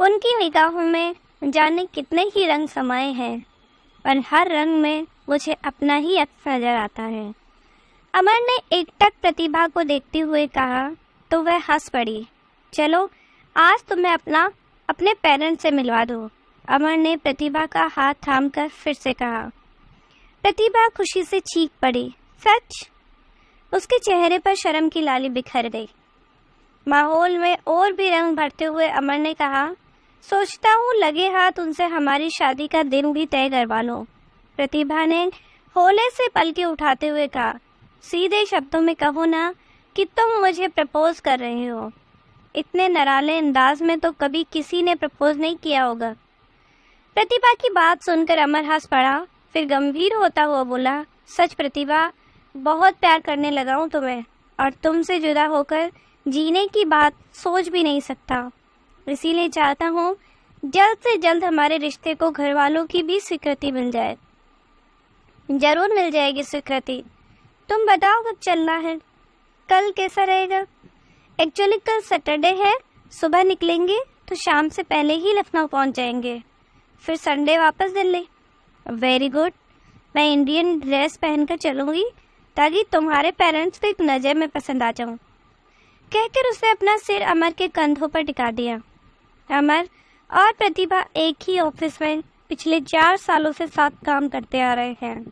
उनकी निगाहों में जाने कितने ही रंग समाये हैं, पर हर रंग में मुझे अपना ही अक्स नजर आता है। अमर ने एकटक प्रतिभा को देखते हुए कहा तो वह हंस पड़ी। चलो आज तुम्हें अपने पेरेंट्स से मिलवा दो, अमर ने प्रतिभा का हाथ थामकर फिर से कहा। प्रतिभा खुशी से चीख पड़ी। सच? उसके चेहरे पर शर्म की लाली बिखर गई। माहौल में और भी रंग भरते हुए अमर ने कहा, सोचता हूँ लगे हाथ उनसे हमारी शादी का दिन भी तय करवा लो। प्रतिभा ने होले से पलके उठाते हुए कहा, सीधे शब्दों में कहो ना कि तुम मुझे प्रपोज कर रहे हो। इतने नराले अंदाज में तो कभी किसी ने प्रपोज नहीं किया होगा। प्रतिभा की बात सुनकर अमर हंस पड़ा, फिर गंभीर होता हुआ बोला, सच प्रतिभा, बहुत प्यार करने लगा हूँ तुम्हें और तुमसे जुदा होकर जीने की बात सोच भी नहीं सकता। इसीलिए चाहता हूँ जल्द से जल्द हमारे रिश्ते को घर वालों की भी स्वीकृति मिल जाए। जरूर मिल जाएगी स्वीकृति। तुम बताओ कब चलना है? कल कैसा रहेगा? एक्चुअली कल सैटरडे है, सुबह निकलेंगे तो शाम से पहले ही लखनऊ पहुँच जाएंगे, फिर संडे वापस दिल्ली। Very good. मैं इंडियन ड्रेस पहनकर चलूँगी ताकि तुम्हारे पेरेंट्स को एक नज़र में पसंद आ जाऊँ, कहकर उसने अपना सिर अमर के कंधों पर टिका दिया। अमर और प्रतिभा एक ही ऑफिस में पिछले 4 सालों से साथ काम करते आ रहे हैं।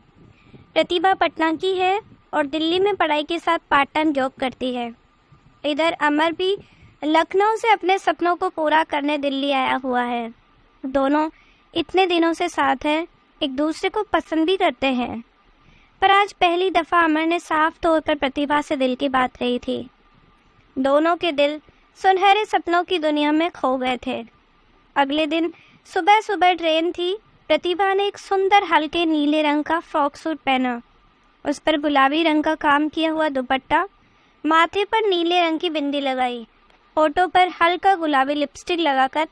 प्रतिभा पटना की है और दिल्ली में पढ़ाई के साथ पार्ट टाइम जॉब करती है। इधर अमर भी लखनऊ से अपने सपनों को पूरा करने दिल्ली आया हुआ है। दोनों इतने दिनों से साथ हैं, एक दूसरे को पसंद भी करते हैं, पर आज पहली दफ़ा अमर ने साफ तौर पर प्रतिभा से दिल की बात कही थी। दोनों के दिल सुनहरे सपनों की दुनिया में खो गए थे। अगले दिन सुबह सुबह ट्रेन थी। प्रतिभा ने एक सुंदर हल्के नीले रंग का फ्रॉक सूट पहना, उस पर गुलाबी रंग का काम किया हुआ दुपट्टा, माथे पर नीले रंग की बिंदी लगाई, होठों पर हल्का गुलाबी लिपस्टिक लगाकर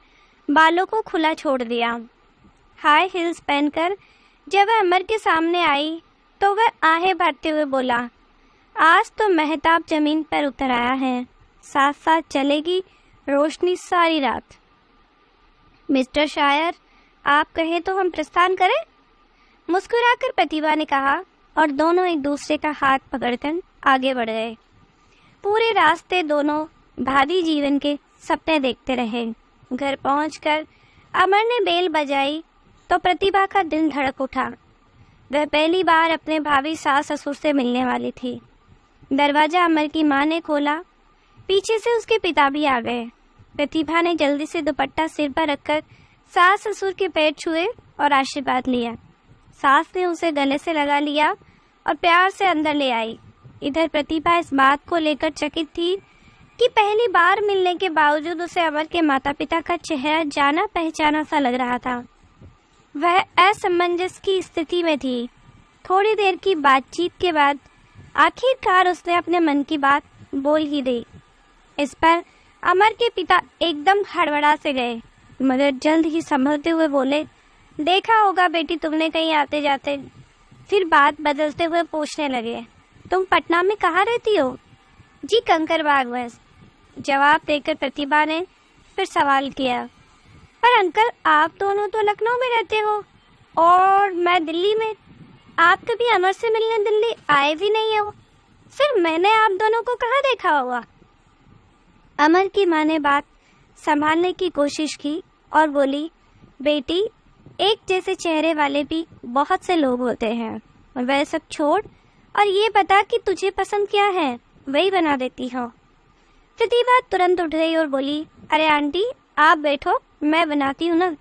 बालों को खुला छोड़ दिया। हाई हील्स पहनकर जब वह अमर के सामने आई तो वह आहें भरते हुए बोला, आज तो महताब जमीन पर उतर आया है, साथ साथ चलेगी रोशनी सारी रात। मिस्टर शायर, आप कहें तो हम प्रस्थान करें? मुस्कुराकर प्रतिभा ने कहा और दोनों एक दूसरे का हाथ पकड़कर आगे बढ़ गए। पूरे रास्ते दोनों भावी जीवन के सपने देखते रहे। घर पहुंचकर अमर ने बेल बजाई तो प्रतिभा का दिल धड़क उठा। वह पहली बार अपने भावी सास ससुर से मिलने वाली थी। दरवाज़ा अमर की माँ ने खोला, पीछे से उसके पिता भी आ गए। प्रतिभा ने जल्दी से दुपट्टा सिर पर रखकर सास ससुर के पैर छुए और आशीर्वाद लिया। सास ने उसे गले से लगा लिया और प्यार से अंदर ले आई। इधर प्रतिभा इस बात को लेकर चकित थी कि पहली बार मिलने के बावजूद उसे अमर के माता पिता का चेहरा जाना पहचाना सा लग रहा था। वह असमंजस की स्थिति में थी। थोड़ी देर की बातचीत के बाद आखिरकार उसने अपने मन की बात बोल ही दी। इस पर अमर के पिता एकदम हड़बड़ा से गए, मगर जल्द ही संभलते हुए बोले, देखा होगा बेटी तुमने कहीं आते जाते। फिर बात बदलते हुए पूछने लगे, तुम पटना में कहाँ रहती हो? जी कंकरबाग बस। जवाब देकर प्रतिभा ने फिर सवाल किया, पर अंकल आप दोनों तो लखनऊ में रहते हो और मैं दिल्ली में। आप कभी अमर से मिलने दिल्ली आए भी नहीं हो, फिर मैंने आप दोनों को कहाँ देखा होगा? अमर की माँ ने बात संभालने की कोशिश की और बोली, बेटी एक जैसे चेहरे वाले भी बहुत से लोग होते हैं, वह सब छोड़ और ये बता कि तुझे पसंद क्या है, वही बना देती हो। प्रतिभा तुरंत उठ गई और बोली, अरे आंटी आप बैठो, मैं बनाती हूँ ना।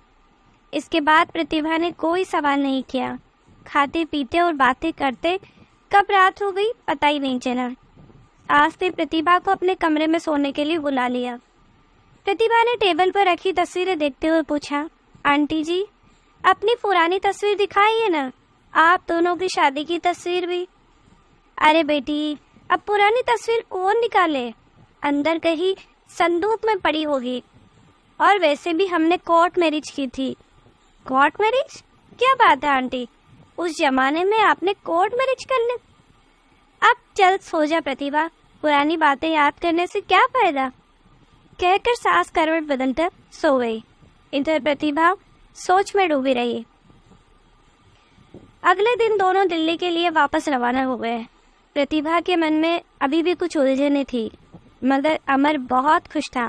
इसके बाद प्रतिभा ने कोई सवाल नहीं किया। खाते पीते और बातें करते कब रात हो गई पता ही नहीं चला। आज ने प्रतिभा को अपने कमरे में सोने के लिए बुला लिया। प्रतिभा ने टेबल पर रखी तस्वीरें देखते हुए पूछा, आंटी जी अपनी पुरानी तस्वीर दिखाइए ना, आप दोनों की शादी की तस्वीर भी। अरे बेटी अब पुरानी तस्वीर कौन निकाले, अंदर कहीं संदूक में पड़ी होगी, और वैसे भी हमने कोर्ट मैरिज की थी। Court marriage? क्या बात है आंटी, उस जमाने में आपने कोर्ट मैरिज कर ली? अब चल सो जा प्रतिभा, पुरानी बातें याद करने से क्या फायदा, कहकर सास करवट बदलकर सो गई। इधर प्रतिभा सोच में डूबी रही। अगले दिन दोनों दिल्ली के लिए वापस रवाना हो गए। प्रतिभा के मन में अभी भी कुछ उलझने थी, मगर अमर बहुत खुश था।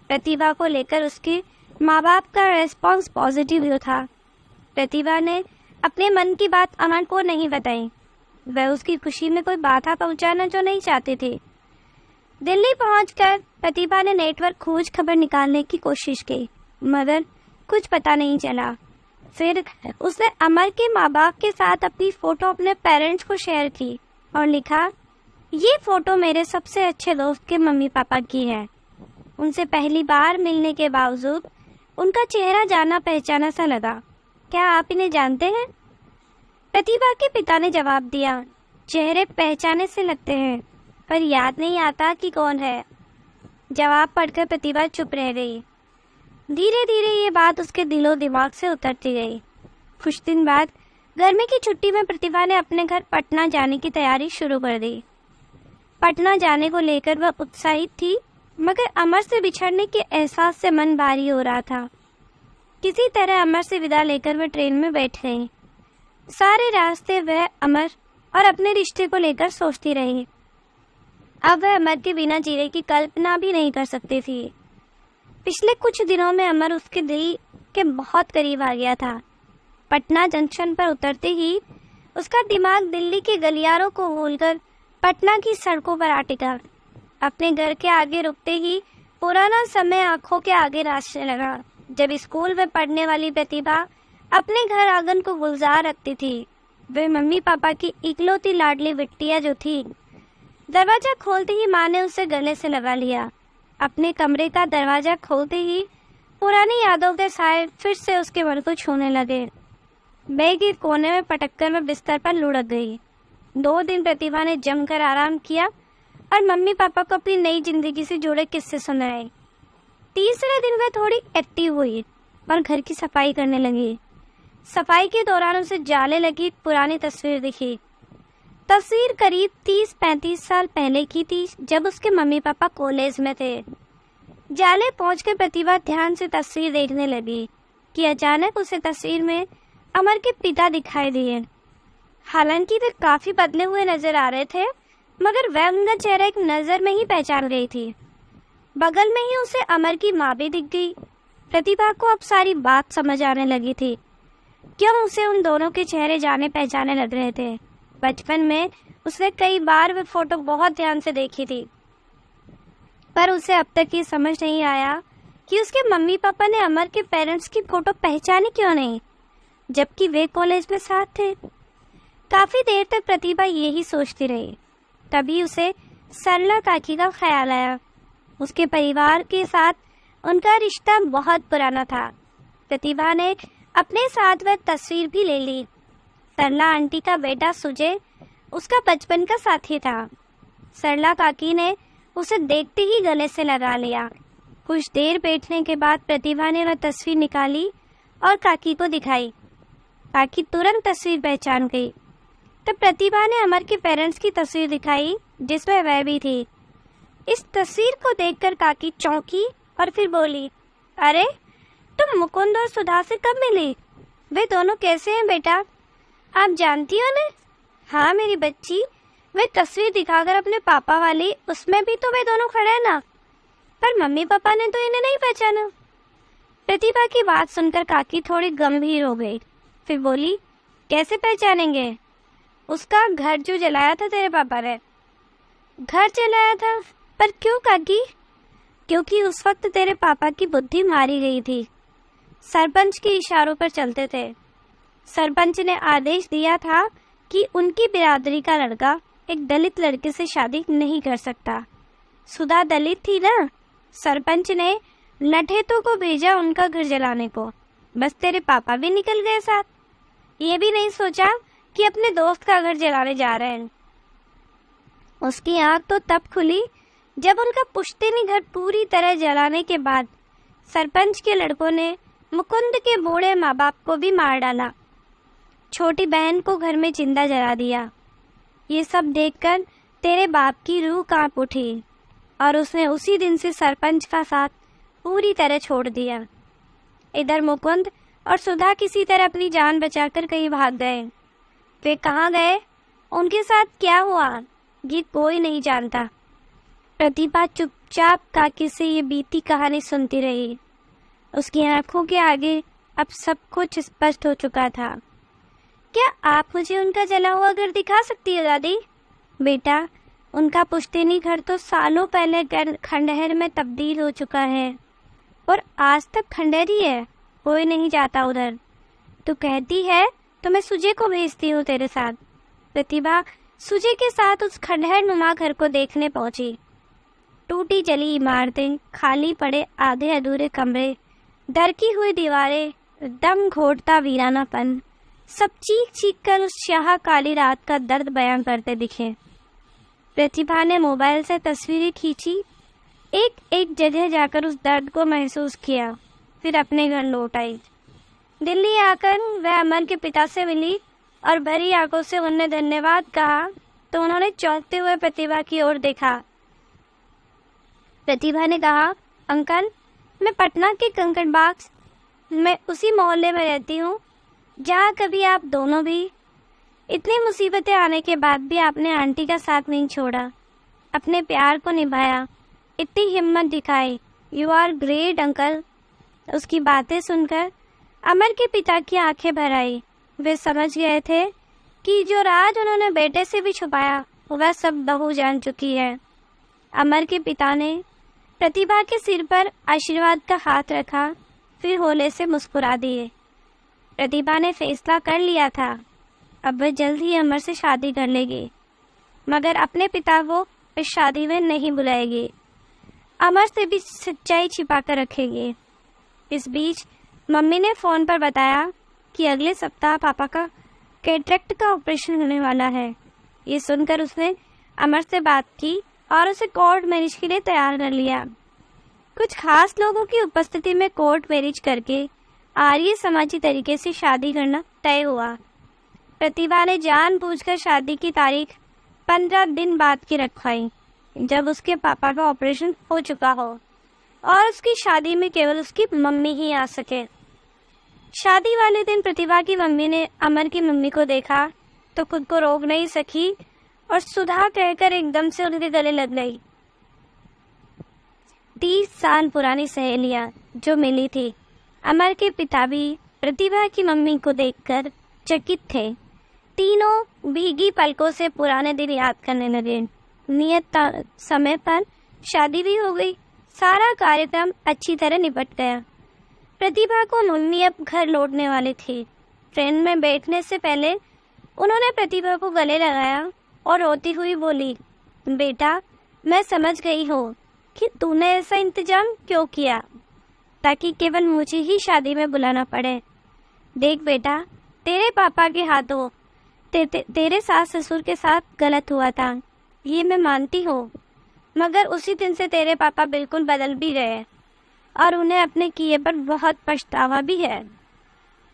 प्रतिभा को लेकर उसके माँ बाप का रेस्पॉन्स पॉजिटिव था। प्रतिभा ने अपने मन की बात अमर को नहीं बताई। वह उसकी खुशी में कोई बाधा पहुंचाना जो नहीं चाहते थे। दिल्ली पहुंचकर प्रतिभा ने नेटवर्क खोज खबर निकालने की कोशिश की, मगर कुछ पता नहीं चला। फिर उसने अमर के माँ बाप के साथ अपनी फ़ोटो अपने पेरेंट्स को शेयर की और लिखा, ये फ़ोटो मेरे सबसे अच्छे दोस्त के मम्मी पापा की है। उनसे पहली बार मिलने के बावजूद उनका चेहरा जाना पहचाना सा लगा। क्या आप इन्हें जानते हैं? प्रतिभा के पिता ने जवाब दिया, चेहरे पहचाने से लगते हैं, पर याद नहीं आता कि कौन है। जवाब पढ़कर प्रतिभा चुप रह गई। धीरे धीरे ये बात उसके दिलो दिमाग से उतरती गई। कुछ दिन बाद गर्मी की छुट्टी में प्रतिभा ने अपने घर पटना जाने की तैयारी शुरू कर दी। पटना जाने को लेकर वह उत्साहित थी, मगर अमर से बिछड़ने के एहसास से मन भारी हो रहा था। किसी तरह अमर से विदा लेकर वह ट्रेन में बैठ गई। सारे रास्ते वह अमर और अपने रिश्ते को लेकर सोचती रही। अब वह अमर के बिना जीने की कल्पना भी नहीं कर सकती थी। पिछले कुछ दिनों में अमर उसके दिल के बहुत करीब आ गया था। पटना जंक्शन पर उतरते ही उसका दिमाग दिल्ली के गलियारों को भूलकर पटना की सड़कों पर आ टिका। अपने घर के आगे रुकते ही पुराना समय आंखों के आगे नाचने लगा। जब स्कूल में पढ़ने वाली प्रतिभा अपने घर आंगन को गुलजार रखती थी, वे मम्मी पापा की इकलौती लाडली बिटिया जो थी। दरवाजा खोलते ही माँ ने उसे गले से लगा लिया। अपने कमरे का दरवाजा खोलते ही पुरानी यादों के साए फिर से उसके मन को छूने लगे। बैग के कोने में पटककर वह बिस्तर पर लुढ़क गई। 2 दिन प्रतिभा ने जमकर आराम किया और मम्मी पापा को अपनी नई जिंदगी से जुड़े किस्से सुनाए। तीसरे दिन वह थोड़ी एक्टिव हुई और घर की सफाई करने लगी। सफाई के दौरान उसे जाले लगी पुरानी तस्वीर दिखी। तस्वीर करीब 30-35 साल पहले की थी, जब उसके मम्मी पापा कॉलेज में थे। जाले पहुंचकर प्रतिभा ध्यान से तस्वीर देखने लगी कि अचानक उसे तस्वीर में अमर के पिता दिखाई दिए। हालांकि वे काफी बदले हुए नजर आ रहे थे, मगर वह उनका चेहरा एक नजर में ही पहचान गई थी। बगल में ही उसे अमर की माँ भी दिख गई। प्रतिभा को अब सारी बात समझ आने लगी थी, क्यों उसे उन दोनों के चेहरे जाने पहचाने लग रहे थे। बचपन में उसने कई बार वे फोटो बहुत ध्यान से देखी थी, पर उसे अब तक ये समझ नहीं आया कि उसके मम्मी पापा ने अमर के पेरेंट्स की फोटो पहचानी क्यों नहीं, जबकि वे कॉलेज में साथ थे। काफी देर तक प्रतिभा यही सोचती रही। तभी उसे सरला काकी का ख्याल आया। उसके परिवार के साथ उनका रिश्ता बहुत पुराना था। प्रतिभा ने अपने साथ वह तस्वीर भी ले ली। सरला आंटी का बेटा सुजय उसका बचपन का साथी था। सरला काकी ने उसे देखते ही गले से लगा लिया। कुछ देर बैठने के बाद प्रतिभा ने वह तस्वीर निकाली और काकी को दिखाई। काकी तुरंत तस्वीर पहचान गई। तब प्रतिभा ने अमर के पेरेंट्स की तस्वीर दिखाई, जिसमें वह भी थी। इस तस्वीर को देखकर काकी चौंकी और फिर बोली, अरे तुम मुकुंद और सुधा से कब मिली? वे दोनों कैसे हैं बेटा? आप जानती हो ना? हाँ मेरी बच्ची, वे तस्वीर दिखाकर अपने पापा वाली, उसमें भी तो वे दोनों खड़े हैं ना। पर मम्मी पापा ने तो इन्हें नहीं पहचाना। प्रतिभा की बात सुनकर काकी थोड़ी गंभीर हो गई। फिर बोली, कैसे पहचानेंगे? उसका घर जो जलाया था तेरे पापा ने। घर जलाया था? पर क्यों काकी? क्योंकि उस वक्त तेरे पापा की बुद्धि मारी गई थी। सरपंच के इशारों पर चलते थे। सरपंच ने आदेश दिया था कि उनकी बिरादरी का लड़का एक दलित लड़के से शादी नहीं कर सकता। सुधा दलित थी ना। सरपंच ने लठेतों को भेजा उनका घर जलाने को। बस तेरे पापा भी निकल गए साथ। ये भी नहीं सोचा कि अपने दोस्त का घर जलाने जा रहे हैं। उसकी आंख तो तब खुली जब उनका पुश्तैनी घर पूरी तरह जलाने के बाद सरपंच के लड़कों ने मुकुंद के बूढ़े माँ बाप को भी मार डाला। छोटी बहन को घर में जिंदा जला दिया। ये सब देखकर तेरे बाप की रूह कांप उठी और उसने उसी दिन से सरपंच का साथ पूरी तरह छोड़ दिया। इधर मुकुंद और सुधा किसी तरह अपनी जान बचाकर कहीं भाग गए। वे कहाँ गए, उनके साथ क्या हुआ, ये कोई नहीं जानता। प्रतिभा चुपचाप काकी से ये बीती कहानी सुनती रही। उसकी आंखों के आगे अब सब कुछ स्पष्ट हो चुका था। क्या आप मुझे उनका जला हुआ घर दिखा सकती हो दादी? बेटा, उनका पुश्तैनी घर तो सालों पहले खंडहर में तब्दील हो चुका है और आज तक खंडहर ही है, कोई नहीं जाता उधर। तू कहती है तो मैं सुजय को भेजती हूँ तेरे साथ। प्रतिभा सुजय के साथ उस खंडहर नुमा घर को देखने पहुंची। टूटी जली इमारतें, खाली पड़े आधे अधूरे कमरे, दरकी हुई दीवारें, दम घोटता वीरानापन, सब चीख चीख कर उस स्याह काली रात का दर्द बयां करते दिखे। प्रतिभा ने मोबाइल से तस्वीरें खींची, एक एक जगह जाकर उस दर्द को महसूस किया, फिर अपने घर लौट आई। दिल्ली आकर वह अमर के पिता से मिली और भरी आंखों से उन्हें धन्यवाद कहा तो उन्होंने चौंकते हुए प्रतिभा की ओर देखा। प्रतिभा ने कहा, अंकल, मैं पटना के कंकड़बाग में उसी मोहल्ले में रहती हूँ जहाँ कभी आप दोनों भी। इतनी मुसीबतें आने के बाद भी आपने आंटी का साथ नहीं छोड़ा, अपने प्यार को निभाया, इतनी हिम्मत दिखाई। You are great uncle. उसकी बातें सुनकर अमर के पिता की आंखें भर आई। वे समझ गए थे कि जो राज उन्होंने बेटे से भी छुपाया वह सब बहू जान चुकी है। अमर के पिता ने प्रतिभा के सिर पर आशीर्वाद का हाथ रखा, फिर होले से मुस्कुरा दिए। प्रतिभा ने फैसला कर लिया था, अब वह जल्द ही अमर से शादी कर लेगी, मगर अपने पिता को इस शादी में नहीं बुलाएगी। अमर से भी सच्चाई छिपा कर रखेगी। इस बीच मम्मी ने फ़ोन पर बताया कि अगले सप्ताह पापा का कैटरेक्ट का ऑपरेशन होने वाला है। ये सुनकर उसने अमर से बात की और उसे कोर्ट मैरिज के लिए तैयार कर लिया। कुछ खास लोगों की उपस्थिति में कोर्ट मैरिज करके आर्य समाजी तरीके से शादी करना तय हुआ। प्रतिभा ने जानबूझकर शादी की तारीख 15 दिन बाद की रखवाई, जब उसके पापा का ऑपरेशन हो चुका हो और उसकी शादी में केवल उसकी मम्मी ही आ सके। शादी वाले दिन प्रतिभा की मम्मी ने अमर की मम्मी को देखा तो खुद को रोक नहीं सकी और सुधा कहकर एकदम से उनके गले लग गई। 30 साल पुरानी सहेलियां जो मिली थी। अमर के पिता भी प्रतिभा की मम्मी को देखकर चकित थे। तीनों भीगी पलकों से पुराने दिन याद करने लगे। नियत समय पर शादी भी हो गई। सारा कार्यक्रम अच्छी तरह निपट गया। प्रतिभा को मम्मी अब घर लौटने वाली थी। ट्रेन में बैठने से पहले उन्होंने प्रतिभा को गले लगाया और रोती हुई बोली, बेटा, मैं समझ गई हूँ कि तूने ऐसा इंतजाम क्यों किया ताकि केवल मुझे ही शादी में बुलाना पड़े। देख बेटा, तेरे पापा के हाथों तेरे सास ससुर के साथ गलत हुआ था, ये मैं मानती हूँ, मगर उसी दिन से तेरे पापा बिल्कुल बदल भी गए और उन्हें अपने किए पर बहुत पछतावा भी है।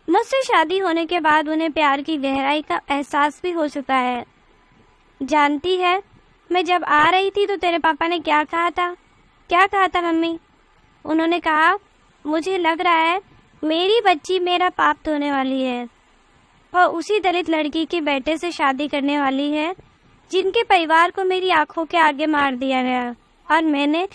मुझसे शादी होने के बाद उन्हें प्यार की गहराई का एहसास भी हो चुका है। जानती है, मैं जब आ रही थी तो तेरे पापा ने क्या कहा था? क्या कहा था मम्मी? उन्होंने कहा, मुझे लग रहा है मेरी बच्ची मेरा पाप धोने वाली है और उसी दलित लड़की के बेटे से शादी करने वाली है जिनके परिवार को मेरी आंखों के आगे मार दिया गया और मैंने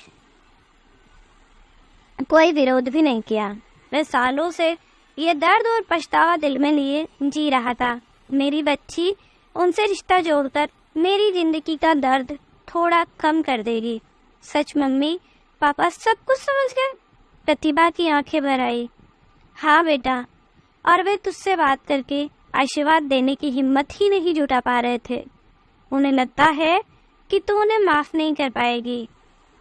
कोई विरोध भी नहीं किया। मैं सालों से ये दर्द और पछतावा दिल में लिए जी रहा था। मेरी बच्ची उनसे रिश्ता जोड़कर मेरी जिंदगी का दर्द थोड़ा कम कर देगी। सच मम्मी, पापा सब कुछ समझ गए? प्रतिभा की आंखें भर आई। हाँ बेटा, और वे तुझसे बात करके आशीर्वाद देने की हिम्मत ही नहीं जुटा पा रहे थे। उन्हें लगता है कि तू उन्हें माफ़ नहीं कर पाएगी।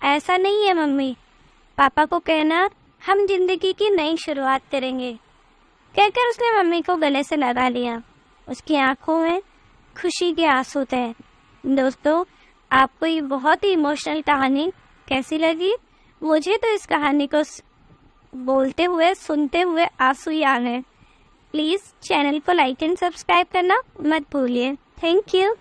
ऐसा नहीं है मम्मी, पापा को कहना हम जिंदगी की नई शुरुआत करेंगे। कहकर उसने मम्मी को गले से लगा लिया। उसकी आंखों में खुशी के आंसू थे। दोस्तों, आपको ये बहुत ही इमोशनल कहानी कैसी लगी? मुझे तो इस कहानी को बोलते हुए सुनते हुए आंसू ही आ गए। प्लीज़ चैनल को लाइक एंड सब्सक्राइब करना मत भूलिए। Thank you.